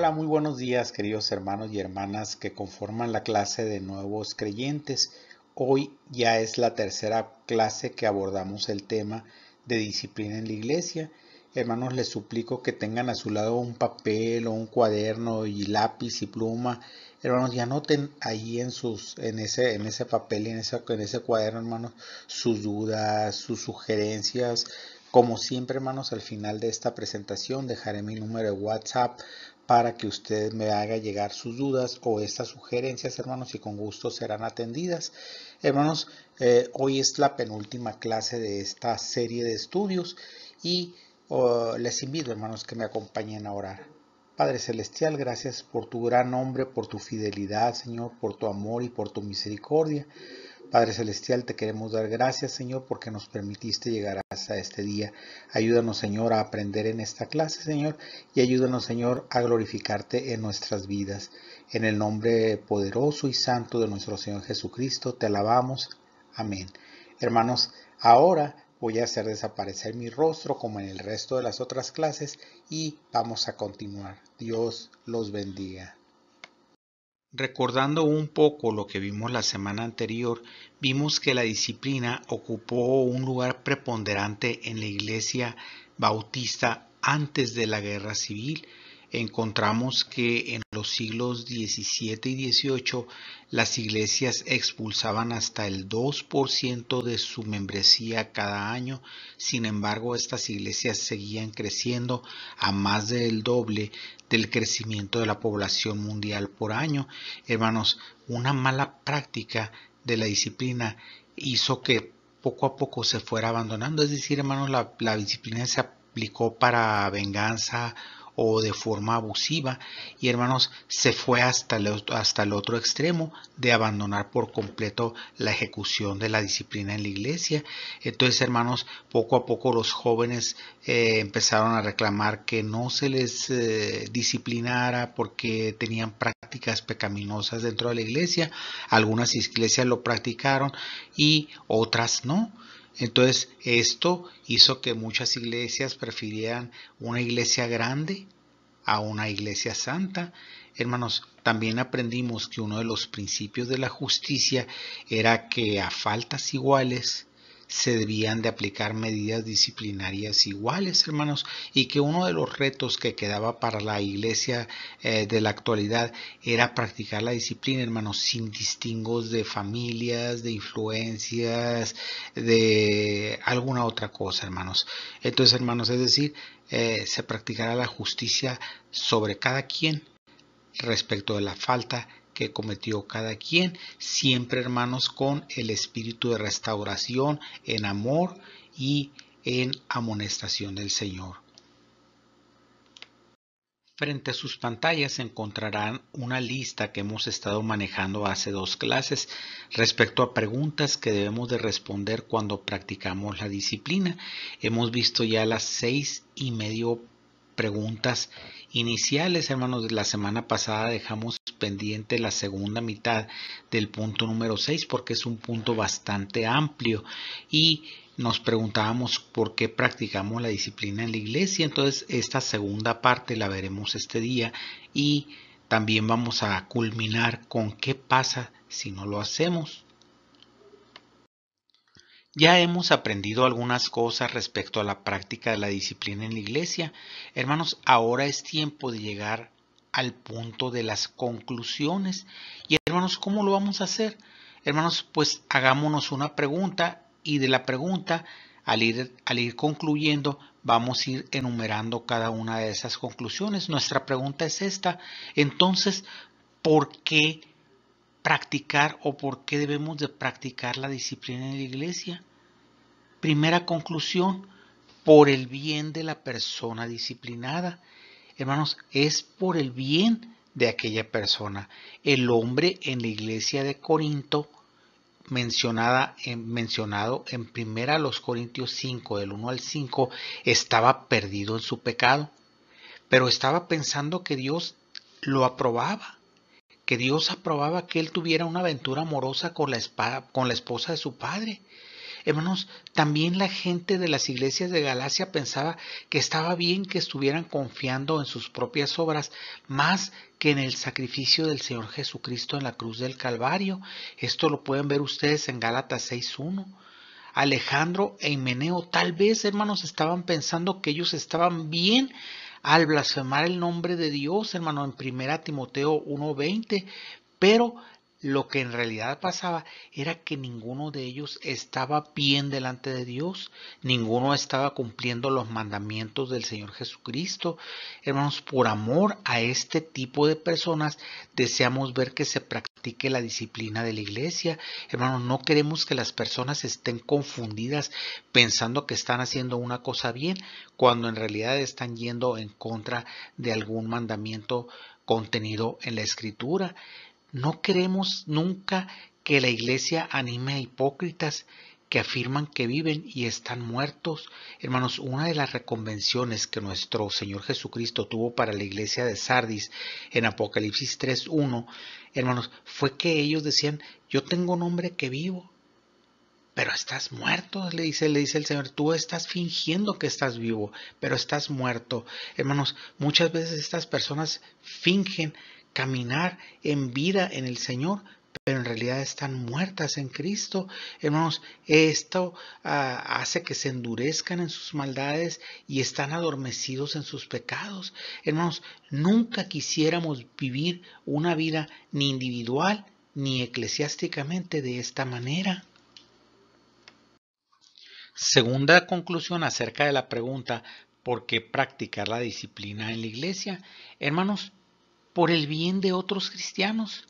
Hola, muy buenos días, queridos hermanos y hermanas que conforman la clase de nuevos creyentes. Hoy ya es la tercera clase que abordamos el tema de disciplina en la iglesia. Hermanos, les suplico que tengan a su lado un papel o un cuaderno y lápiz y pluma. Hermanos, y anoten ahí en ese papel y en ese cuaderno, hermanos, sus dudas, sus sugerencias. Como siempre, hermanos, al final de esta presentación dejaré mi número de WhatsApp para que usted me haga llegar sus dudas o estas sugerencias, hermanos, y con gusto serán atendidas. Hermanos, hoy es la penúltima clase de esta serie de estudios y les invito, hermanos, que me acompañen a orar. Padre Celestial, gracias por tu gran nombre, por tu fidelidad, Señor, por tu amor y por tu misericordia. Padre Celestial, te queremos dar gracias, Señor, porque nos permitiste llegar hasta este día. Ayúdanos, Señor, a aprender en esta clase, Señor, y ayúdanos, Señor, a glorificarte en nuestras vidas. En el nombre poderoso y santo de nuestro Señor Jesucristo, te alabamos. Amén. Hermanos, ahora voy a hacer desaparecer mi rostro como en el resto de las otras clases y vamos a continuar. Dios los bendiga. Recordando un poco lo que vimos la semana anterior, vimos que la disciplina ocupó un lugar preponderante en la Iglesia Bautista antes de la Guerra Civil. Encontramos que en los siglos XVII y XVIII las iglesias expulsaban hasta el 2% de su membresía cada año. Sin embargo, estas iglesias seguían creciendo a más del doble del crecimiento de la población mundial por año. Hermanos, una mala práctica de la disciplina hizo que poco a poco se fuera abandonando. Es decir, hermanos, la disciplina se aplicó para venganza o de forma abusiva y hermanos se fue hasta el otro extremo de abandonar por completo la ejecución de la disciplina en la iglesia. Entonces, hermanos, poco a poco los jóvenes empezaron a reclamar que no se les disciplinara porque tenían prácticas pecaminosas dentro de la iglesia. Algunas iglesias lo practicaron y otras no. Entonces esto hizo que muchas iglesias prefirieran una iglesia grande a una iglesia santa. Hermanos, también aprendimos que uno de los principios de la justicia era que a faltas iguales se debían de aplicar medidas disciplinarias iguales, hermanos, y que uno de los retos que quedaba para la iglesia de la actualidad era practicar la disciplina, hermanos, sin distingos de familias, de influencias, de alguna otra cosa, hermanos. Entonces, hermanos, es decir, se practicará la justicia sobre cada quien respecto de la falta que cometió cada quien, siempre, hermanos, con el espíritu de restauración en amor y en amonestación del Señor. Frente a sus pantallas encontrarán una lista que hemos estado manejando hace 2 clases respecto a preguntas que debemos de responder cuando practicamos la disciplina. Hemos visto ya las 6.5 preguntas iniciales, hermanos. La semana pasada dejamos pendiente la segunda mitad del punto número 6 porque es un punto bastante amplio y nos preguntábamos por qué practicamos la disciplina en la iglesia. Entonces esta segunda parte la veremos este día y también vamos a culminar con qué pasa si no lo hacemos. Ya hemos aprendido algunas cosas respecto a la práctica de la disciplina en la iglesia. Hermanos, ahora es tiempo de llegar al punto de las conclusiones. Y hermanos, ¿cómo lo vamos a hacer? Hermanos, pues hagámonos una pregunta y de la pregunta, al ir concluyendo, vamos a ir enumerando cada una de esas conclusiones. Nuestra pregunta es esta. Entonces, ¿por qué practicar o por qué debemos de practicar la disciplina en la iglesia? Primera conclusión, por el bien de la persona disciplinada. Hermanos, es por el bien de aquella persona. El hombre en la iglesia de Corinto, mencionado en 1 Corintios 5, del 1 al 5, estaba perdido en su pecado, pero estaba pensando que Dios lo aprobaba, que Dios aprobaba que él tuviera una aventura amorosa con la esposa de su padre. Hermanos, también la gente de las iglesias de Galacia pensaba que estaba bien que estuvieran confiando en sus propias obras más que en el sacrificio del Señor Jesucristo en la cruz del Calvario. Esto lo pueden ver ustedes en Gálatas 6:1. Alejandro e Himeneo tal vez, hermanos, estaban pensando que ellos estaban bien al blasfemar el nombre de Dios, hermano, en 1 Timoteo 1:20, pero lo que en realidad pasaba era que ninguno de ellos estaba bien delante de Dios, ninguno estaba cumpliendo los mandamientos del Señor Jesucristo. Hermanos, por amor a este tipo de personas deseamos ver que se practique la disciplina de la iglesia. Hermanos, no queremos que las personas estén confundidas pensando que están haciendo una cosa bien cuando en realidad están yendo en contra de algún mandamiento contenido en la Escritura. No queremos nunca que la iglesia anime a hipócritas que afirman que viven y están muertos. Hermanos, una de las reconvenciones que nuestro Señor Jesucristo tuvo para la iglesia de Sardis en Apocalipsis 3:1, hermanos, fue que ellos decían, yo tengo nombre que vivo, pero estás muerto, le dice el Señor, tú estás fingiendo que estás vivo, pero estás muerto. Hermanos, muchas veces estas personas fingen caminar en vida en el Señor, pero en realidad están muertas en Cristo. Hermanos, esto hace que se endurezcan en sus maldades y están adormecidos en sus pecados. Hermanos, nunca quisiéramos vivir una vida ni individual ni eclesiásticamente de esta manera. Segunda conclusión acerca de la pregunta ¿por qué practicar la disciplina en la iglesia? Hermanos, por el bien de otros cristianos,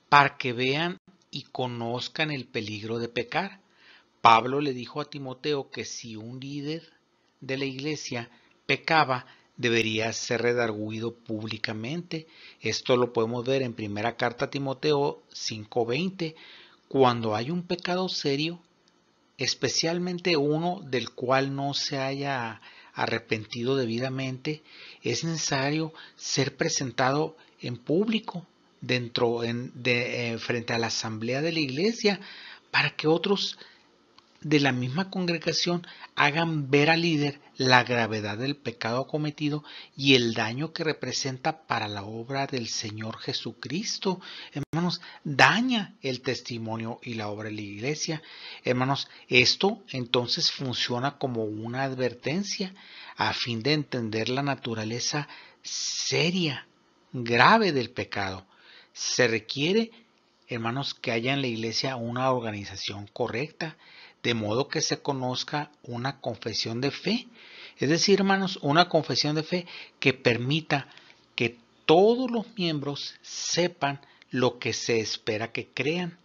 para que vean y conozcan el peligro de pecar. Pablo le dijo a Timoteo que si un líder de la iglesia pecaba, debería ser redarguido públicamente. Esto lo podemos ver en primera carta a Timoteo 5:20. Cuando hay un pecado serio, especialmente uno del cual no se haya arrepentido debidamente, es necesario ser presentado en público frente a la asamblea de la iglesia para que otros de la misma congregación hagan ver al líder la gravedad del pecado cometido y el daño que representa para la obra del Señor Jesucristo. Hermanos, daña el testimonio y la obra de la iglesia. Hermanos, esto entonces funciona como una advertencia a fin de entender la naturaleza seria, grave del pecado. Se requiere, hermanos, que haya en la iglesia una organización correcta, de modo que se conozca una confesión de fe. Es decir, hermanos, una confesión de fe que permita que todos los miembros sepan lo que se espera que crean.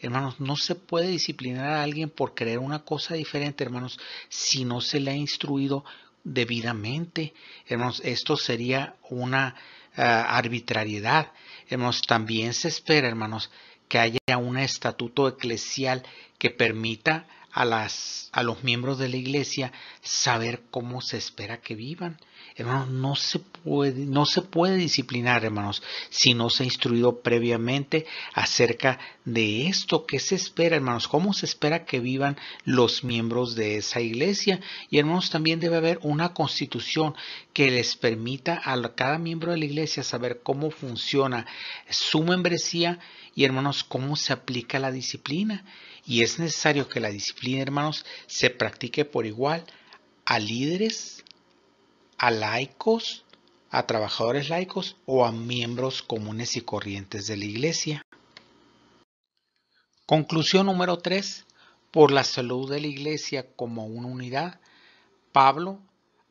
Hermanos, no se puede disciplinar a alguien por creer una cosa diferente, hermanos, si no se le ha instruido debidamente. Hermanos, esto sería una arbitrariedad. Hermanos, también se espera, hermanos, que haya un estatuto eclesial que permita a los miembros de la iglesia saber cómo se espera que vivan. Hermanos, no se puede disciplinar, hermanos, si no se ha instruido previamente acerca de esto que se espera, hermanos, cómo se espera que vivan los miembros de esa iglesia. Y hermanos, también debe haber una constitución que les permita a cada miembro de la iglesia saber cómo funciona su membresía y, hermanos, cómo se aplica la disciplina. Y es necesario que la disciplina, hermanos, se practique por igual a líderes, a laicos, a trabajadores laicos o a miembros comunes y corrientes de la iglesia. Conclusión número 3. Por la salud de la iglesia como una unidad, Pablo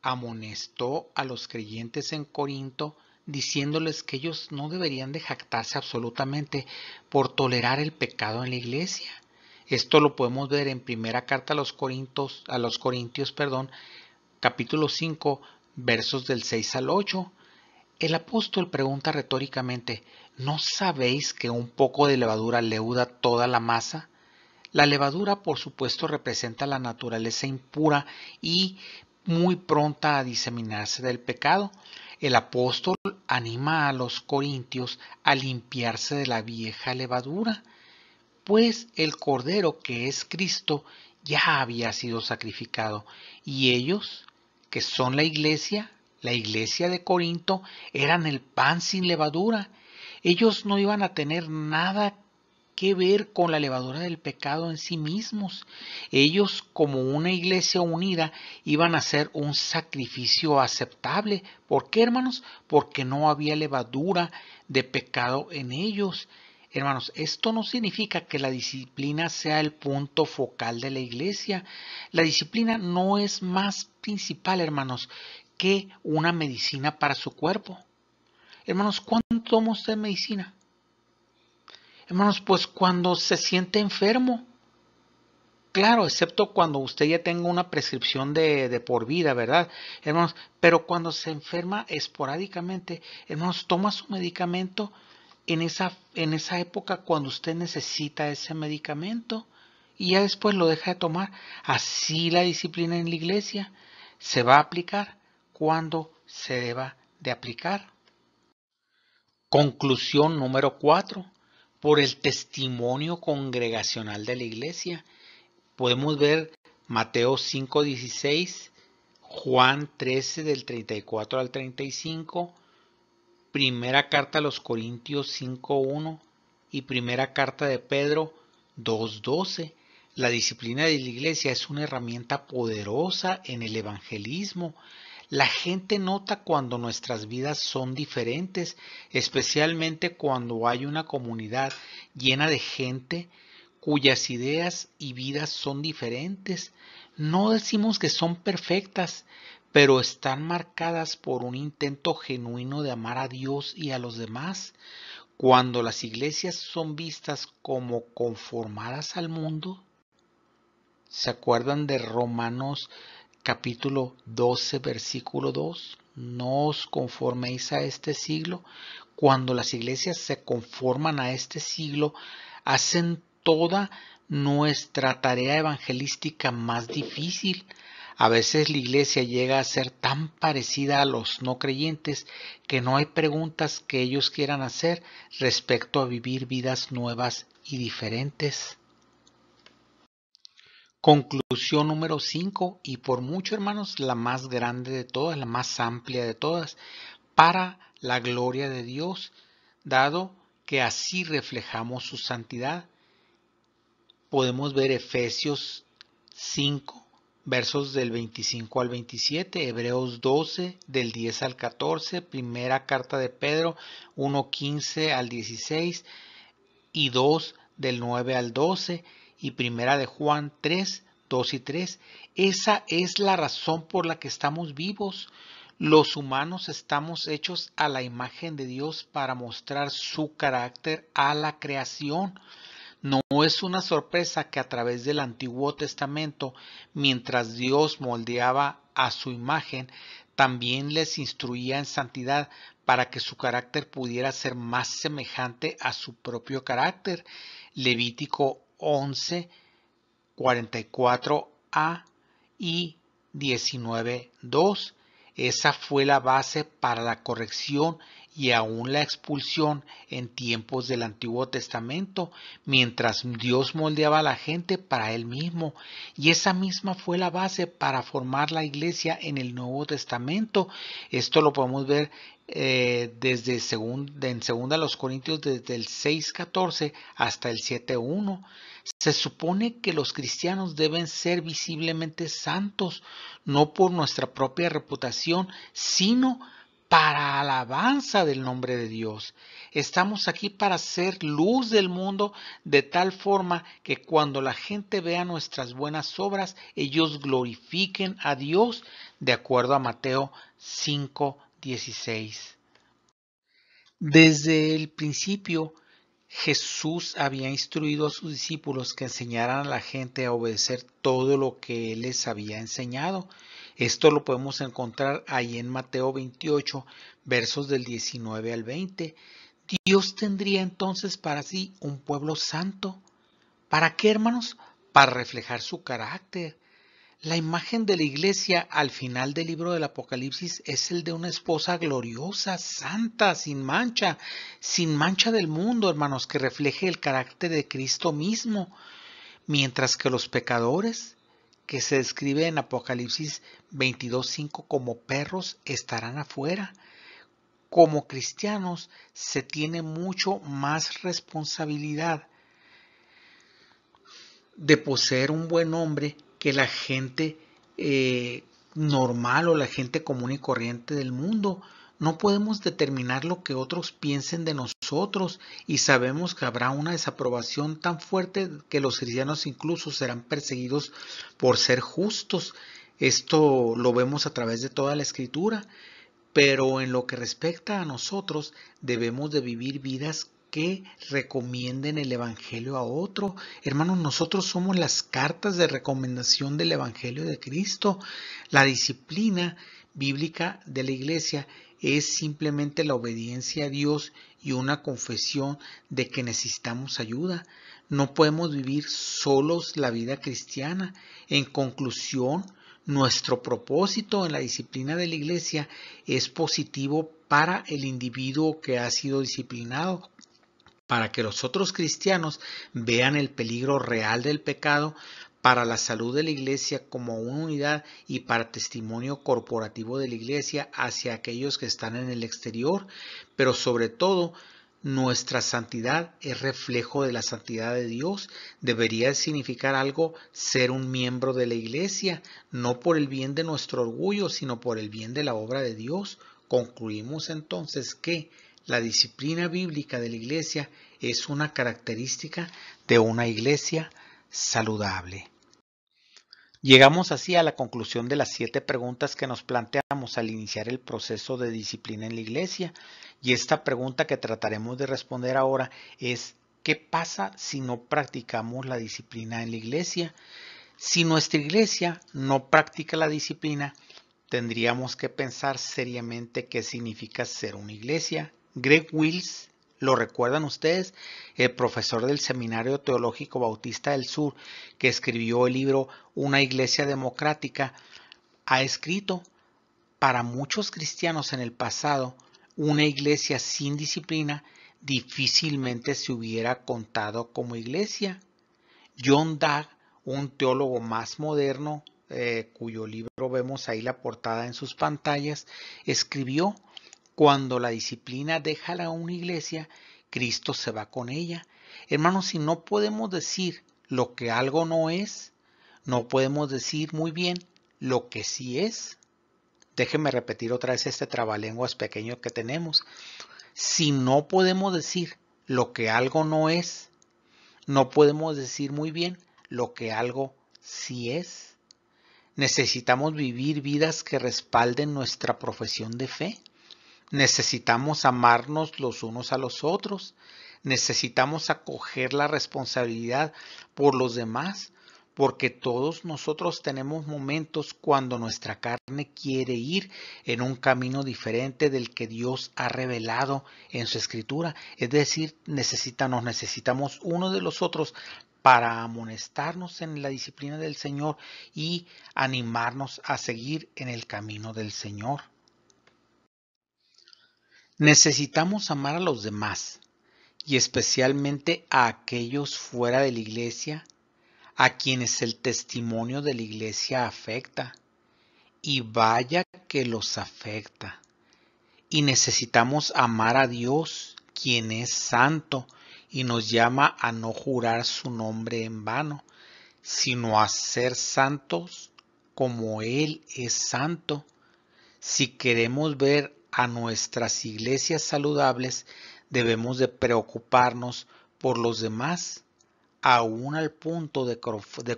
amonestó a los creyentes en Corinto diciéndoles que ellos no deberían de jactarse absolutamente por tolerar el pecado en la iglesia. Esto lo podemos ver en primera carta a los Corintios, capítulo 5, versos del 6 al 8. El apóstol pregunta retóricamente, ¿no sabéis que un poco de levadura leuda toda la masa? La levadura, por supuesto, representa la naturaleza impura y muy pronta a diseminarse del pecado. El apóstol anima a los corintios a limpiarse de la vieja levadura, pues el Cordero, que es Cristo, ya había sido sacrificado. Y ellos, que son la iglesia de Corinto, eran el pan sin levadura. Ellos no iban a tener nada que ver con la levadura del pecado en sí mismos. Ellos, como una iglesia unida, iban a hacer un sacrificio aceptable. ¿Por qué, hermanos? Porque no había levadura de pecado en ellos. Hermanos, esto no significa que la disciplina sea el punto focal de la iglesia. La disciplina no es más principal, hermanos, que una medicina para su cuerpo. Hermanos, ¿cuánto toma usted medicina? Hermanos, pues cuando se siente enfermo. Claro, excepto cuando usted ya tenga una prescripción de por vida, ¿verdad? Hermanos, pero cuando se enferma esporádicamente, hermanos, toma su medicamento en esa época cuando usted necesita ese medicamento y ya después lo deja de tomar. Así la disciplina en la iglesia se va a aplicar cuando se deba de aplicar. Conclusión número 4. Por el testimonio congregacional de la iglesia. Podemos ver Mateo 5:16, Juan 13 del 34 al 35, primera carta a los Corintios 5:1 y primera carta de Pedro 2:12. La disciplina de la iglesia es una herramienta poderosa en el evangelismo. La gente nota cuando nuestras vidas son diferentes, especialmente cuando hay una comunidad llena de gente cuyas ideas y vidas son diferentes. No decimos que son perfectas, pero están marcadas por un intento genuino de amar a Dios y a los demás. Cuando las iglesias son vistas como conformadas al mundo, ¿se acuerdan de Romanos capítulo 12, versículo 2? No os conforméis a este siglo. Cuando las iglesias se conforman a este siglo, hacen toda nuestra tarea evangelística más difícil. A veces la iglesia llega a ser tan parecida a los no creyentes que no hay preguntas que ellos quieran hacer respecto a vivir vidas nuevas y diferentes. Conclusión número 5, y por mucho, hermanos, la más grande de todas, la más amplia de todas, para la gloria de Dios, dado que así reflejamos su santidad. Podemos ver Efesios 5, versos del 25 al 27, Hebreos 12, del 10 al 14, primera carta de Pedro 1, 15 al 16 y 2, del 9 al 12, y primera de Juan 3, 2 y 3. Esa es la razón por la que estamos vivos. Los humanos estamos hechos a la imagen de Dios para mostrar su carácter a la creación. No es una sorpresa que a través del Antiguo Testamento, mientras Dios moldeaba a su imagen, también les instruía en santidad para que su carácter pudiera ser más semejante a su propio carácter. Levítico 11, 44a y 19:2. Esa fue la base para la corrección y aún la expulsión en tiempos del Antiguo Testamento, mientras Dios moldeaba a la gente para Él mismo. Y esa misma fue la base para formar la iglesia en el Nuevo Testamento. Esto lo podemos ver en segunda los Corintios desde el 6:14 hasta el 7:1. Se supone que los cristianos deben ser visiblemente santos, no por nuestra propia reputación, sino para alabanza del nombre de Dios. Estamos aquí para ser luz del mundo de tal forma que cuando la gente vea nuestras buenas obras, ellos glorifiquen a Dios, de acuerdo a Mateo 5:16. Desde el principio, Jesús había instruido a sus discípulos que enseñaran a la gente a obedecer todo lo que Él les había enseñado. Esto lo podemos encontrar ahí en Mateo 28, versos del 19 al 20. Dios tendría entonces para sí un pueblo santo. ¿Para qué, hermanos? Para reflejar su carácter. La imagen de la iglesia al final del libro del Apocalipsis es el de una esposa gloriosa, santa, sin mancha del mundo, hermanos, que refleje el carácter de Cristo mismo. mientras que los pecadores, que se describe en Apocalipsis 22:5 como perros, estarán afuera. Como cristianos se tiene mucho más responsabilidad de poseer un buen nombre que la gente normal o la gente común y corriente del mundo. No podemos determinar lo que otros piensen de nosotros y sabemos que habrá una desaprobación tan fuerte que los cristianos incluso serán perseguidos por ser justos. Esto lo vemos a través de toda la escritura. Pero en lo que respecta a nosotros, debemos de vivir vidas que recomienden el Evangelio a otro. Hermanos, nosotros somos las cartas de recomendación del Evangelio de Cristo. La disciplina bíblica de la iglesia es simplemente la obediencia a Dios y una confesión de que necesitamos ayuda. No podemos vivir solos la vida cristiana. En conclusión, nuestro propósito en la disciplina de la iglesia es positivo para el individuo que ha sido disciplinado, para que los otros cristianos vean el peligro real del pecado, para la salud de la iglesia como una unidad y para testimonio corporativo de la iglesia hacia aquellos que están en el exterior, pero sobre todo nuestra santidad es reflejo de la santidad de Dios. Debería significar algo ser un miembro de la iglesia, no por el bien de nuestro orgullo, sino por el bien de la obra de Dios. Concluimos entonces que la disciplina bíblica de la iglesia es una característica de una iglesia saludable. Llegamos así a la conclusión de las 7 preguntas que nos planteamos al iniciar el proceso de disciplina en la iglesia. Y esta pregunta que trataremos de responder ahora es: ¿qué pasa si no practicamos la disciplina en la iglesia? Si nuestra iglesia no practica la disciplina, tendríamos que pensar seriamente qué significa ser una iglesia. Greg Wills, ¿lo recuerdan ustedes? El profesor del Seminario Teológico Bautista del Sur, que escribió el libro Una Iglesia Democrática, ha escrito: para muchos cristianos en el pasado, una iglesia sin disciplina difícilmente se hubiera contado como iglesia. John Dagg, un teólogo más moderno, cuyo libro vemos ahí la portada en sus pantallas, escribió: cuando la disciplina deja a una iglesia, Cristo se va con ella. Hermanos, si no podemos decir lo que algo no es, no podemos decir muy bien lo que sí es. Déjenme repetir otra vez este trabalenguas pequeño que tenemos. Si no podemos decir lo que algo no es, no podemos decir muy bien lo que algo sí es. Necesitamos vivir vidas que respalden nuestra profesión de fe. Necesitamos amarnos los unos a los otros. Necesitamos acoger la responsabilidad por los demás, porque todos nosotros tenemos momentos cuando nuestra carne quiere ir en un camino diferente del que Dios ha revelado en su escritura. Es decir, nos necesitamos uno de los otros para amonestarnos en la disciplina del Señor y animarnos a seguir en el camino del Señor. Necesitamos amar a los demás y especialmente a aquellos fuera de la iglesia, a quienes el testimonio de la iglesia afecta. Y vaya que los afecta. Y necesitamos amar a Dios, quien es santo, y nos llama a no jurar su nombre en vano, sino a ser santos como Él es santo. Si queremos ver a nuestras iglesias saludables, debemos de preocuparnos por los demás, aún al punto de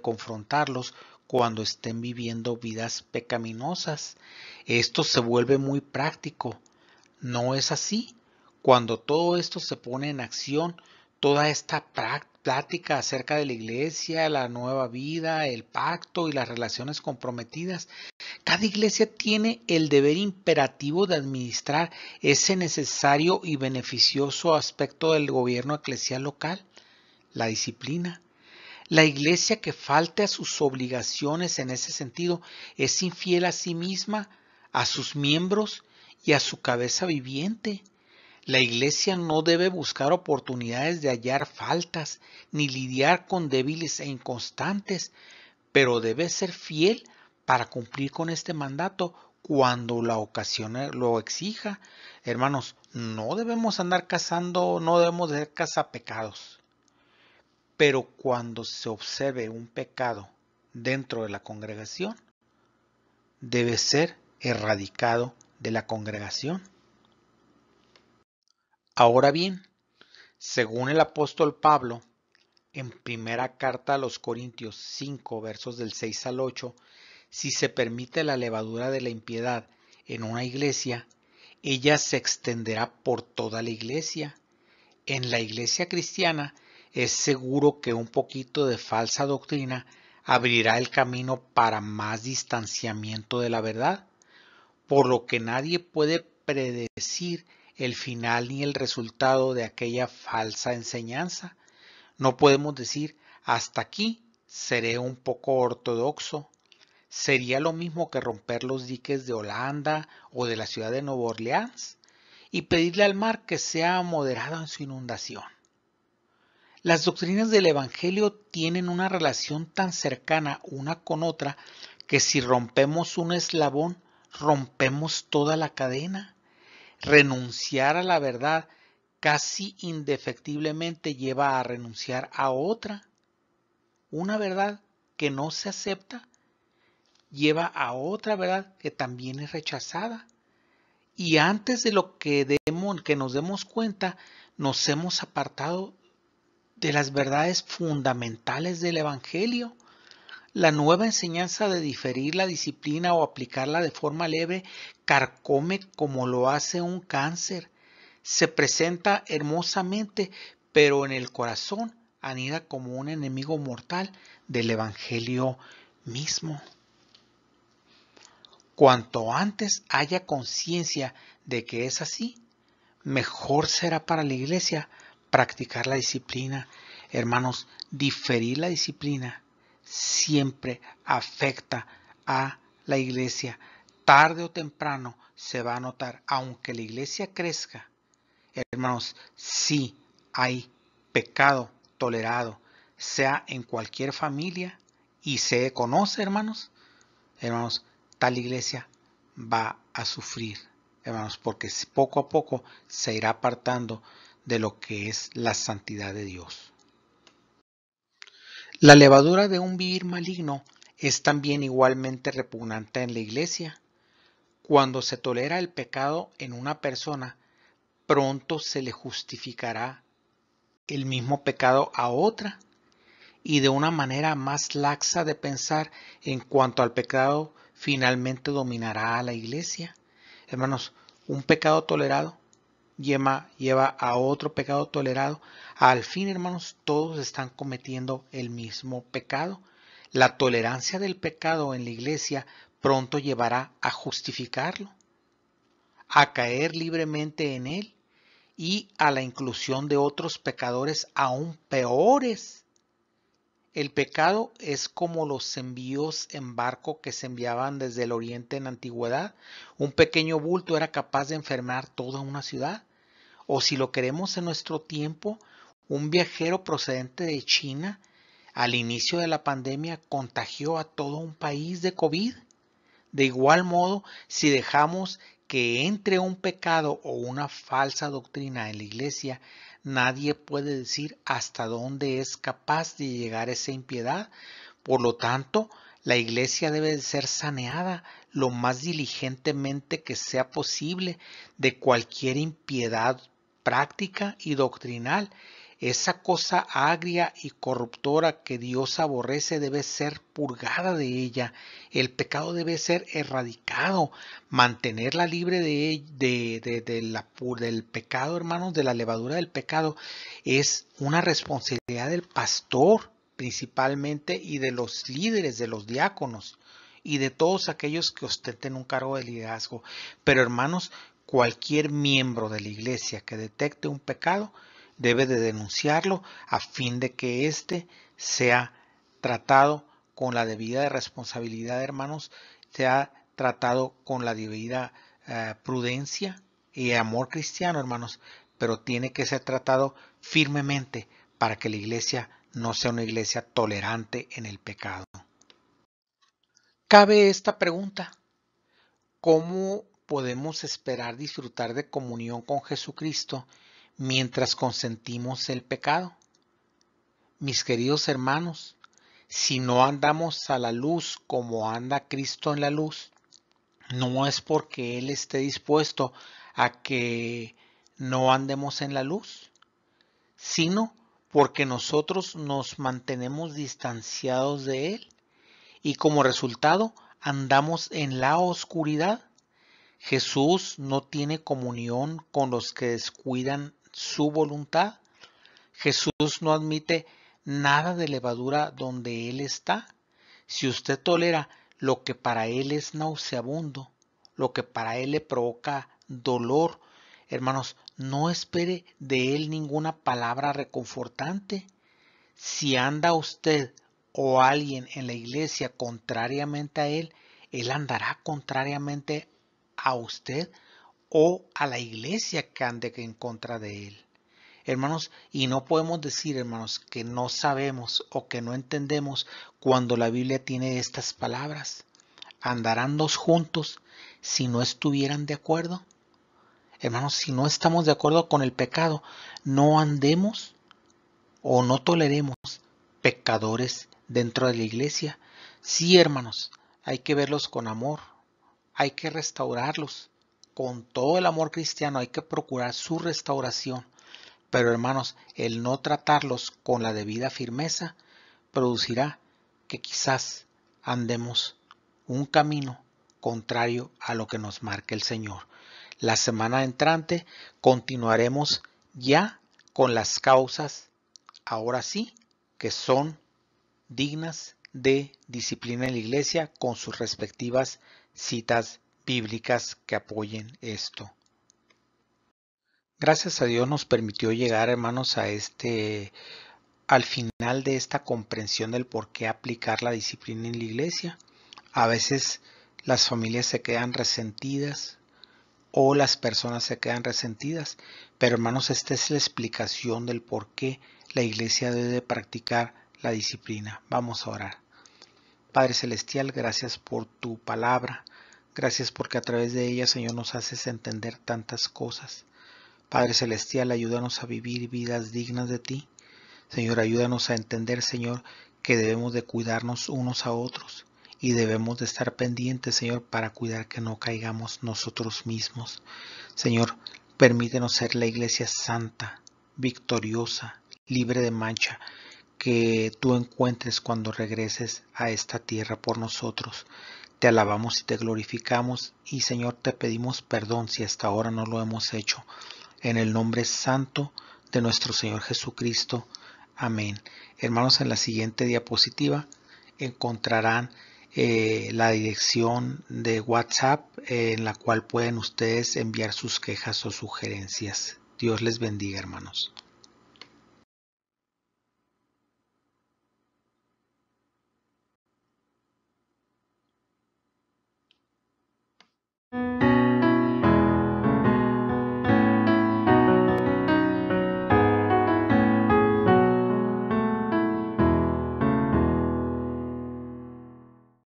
confrontarlos cuando estén viviendo vidas pecaminosas. Esto se vuelve muy práctico. ¿No es así? Cuando todo esto se pone en acción, toda esta plática acerca de la iglesia, la nueva vida, el pacto y las relaciones comprometidas, cada iglesia tiene el deber imperativo de administrar ese necesario y beneficioso aspecto del gobierno eclesial local, la disciplina. La iglesia que falte a sus obligaciones en ese sentido es infiel a sí misma, a sus miembros y a su cabeza viviente. La iglesia no debe buscar oportunidades de hallar faltas ni lidiar con débiles e inconstantes, pero debe ser fiel para cumplir con este mandato cuando la ocasión lo exija. Hermanos, no debemos andar cazando, no debemos de ser cazapecados. Pero cuando se observe un pecado dentro de la congregación, debe ser erradicado de la congregación. Ahora bien, según el apóstol Pablo, en primera carta a los Corintios 5, versos del 6 al 8, si se permite la levadura de la impiedad en una iglesia, ella se extenderá por toda la iglesia. En la iglesia cristiana es seguro que un poquito de falsa doctrina abrirá el camino para más distanciamiento de la verdad, por lo que nadie puede predecir el final ni el resultado de aquella falsa enseñanza. No podemos decir, hasta aquí seré un poco ortodoxo. Sería lo mismo que romper los diques de Holanda o de la ciudad de Nueva Orleans y pedirle al mar que sea moderado en su inundación. Las doctrinas del Evangelio tienen una relación tan cercana una con otra que si rompemos un eslabón, rompemos toda la cadena. Renunciar a la verdad casi indefectiblemente lleva a renunciar a otra. Una verdad que no se acepta lleva a otra verdad que también es rechazada. Y antes de lo que nos demos cuenta, nos hemos apartado de las verdades fundamentales del Evangelio. La nueva enseñanza de diferir la disciplina o aplicarla de forma leve carcome como lo hace un cáncer. Se presenta hermosamente, pero en el corazón anida como un enemigo mortal del Evangelio mismo. Cuanto antes haya conciencia de que es así, mejor será para la iglesia practicar la disciplina. Hermanos, diferir la disciplina siempre afecta a la iglesia. Tarde o temprano se va a notar, aunque la iglesia crezca. Hermanos, si hay pecado tolerado, sea en cualquier familia y se conoce, hermanos, tal iglesia va a sufrir, hermanos, porque poco a poco se irá apartando de lo que es la santidad de Dios. La levadura de un vivir maligno es también igualmente repugnante en la iglesia. Cuando se tolera el pecado en una persona, pronto se le justificará el mismo pecado a otra, y de una manera más laxa de pensar en cuanto al pecado finalmente dominará a la iglesia. Hermanos, un pecado tolerado lleva a otro pecado tolerado. Al fin, hermanos, todos están cometiendo el mismo pecado. La tolerancia del pecado en la iglesia pronto llevará a justificarlo, a caer libremente en él y a la inclusión de otros pecadores aún peores. El pecado es como los envíos en barco que se enviaban desde el oriente en la antigüedad. Un pequeño bulto era capaz de enfermar toda una ciudad. O si lo queremos en nuestro tiempo, un viajero procedente de China al inicio de la pandemia contagió a todo un país de COVID. De igual modo, si dejamos que entre un pecado o una falsa doctrina en la iglesia, nadie puede decir hasta dónde es capaz de llegar esa impiedad. Por lo tanto, la iglesia debe ser saneada lo más diligentemente que sea posible de cualquier impiedad práctica y doctrinal. Esa cosa agria y corruptora que Dios aborrece debe ser purgada de ella. El pecado debe ser erradicado. Mantenerla libre del pecado, hermanos, de la levadura del pecado, es una responsabilidad del pastor principalmente y de los líderes, de los diáconos y de todos aquellos que ostenten un cargo de liderazgo. Pero, hermanos, cualquier miembro de la iglesia que detecte un pecado debe de denunciarlo a fin de que éste sea tratado con la debida responsabilidad, hermanos, sea tratado con la debida prudencia y amor cristiano, hermanos, pero tiene que ser tratado firmemente para que la iglesia no sea una iglesia tolerante en el pecado. Cabe esta pregunta: ¿cómo podemos esperar disfrutar de comunión con Jesucristo mientras consentimos el pecado? Mis queridos hermanos, si no andamos a la luz como anda Cristo en la luz, no es porque Él esté dispuesto a que no andemos en la luz, sino porque nosotros nos mantenemos distanciados de Él y como resultado andamos en la oscuridad. Jesús no tiene comunión con los que descuidan su voluntad. Jesús no admite nada de levadura donde Él está. Si usted tolera lo que para Él es nauseabundo, lo que para Él le provoca dolor, hermanos, no espere de Él ninguna palabra reconfortante. Si anda usted o alguien en la iglesia contrariamente a Él, Él andará contrariamente a usted o a la iglesia que ande en contra de Él. Hermanos, y no podemos decir, hermanos, que no sabemos o que no entendemos cuando la Biblia tiene estas palabras. ¿Andarán dos juntos si no estuvieran de acuerdo? Hermanos, si no estamos de acuerdo con el pecado, no andemos o no toleremos pecadores dentro de la iglesia. Sí, hermanos, hay que verlos con amor, hay que restaurarlos con todo el amor cristiano, hay que procurar su restauración. Pero hermanos, el no tratarlos con la debida firmeza producirá que quizás andemos un camino contrario a lo que nos marca el Señor. La semana entrante continuaremos ya con las causas, ahora sí, que son dignas de disciplina en la iglesia con sus respectivas citas bíblicas que apoyen esto. Gracias a Dios nos permitió llegar, hermanos, al final de esta comprensión del por qué aplicar la disciplina en la iglesia. A veces las familias se quedan resentidas o las personas se quedan resentidas, pero hermanos, esta es la explicación del por qué la iglesia debe practicar la disciplina. Vamos a orar. Padre Celestial, gracias por tu palabra. Gracias porque a través de ella, Señor, nos haces entender tantas cosas. Padre Celestial, ayúdanos a vivir vidas dignas de ti. Señor, ayúdanos a entender, Señor, que debemos de cuidarnos unos a otros y debemos de estar pendientes, Señor, para cuidar que no caigamos nosotros mismos. Señor, permítenos ser la iglesia santa, victoriosa, libre de mancha, que tú encuentres cuando regreses a esta tierra por nosotros. Te alabamos y te glorificamos y, Señor, te pedimos perdón si hasta ahora no lo hemos hecho. En el nombre santo de nuestro Señor Jesucristo. Amén. Hermanos, en la siguiente diapositiva encontrarán la dirección de WhatsApp en la cual pueden ustedes enviar sus quejas o sugerencias. Dios les bendiga, hermanos.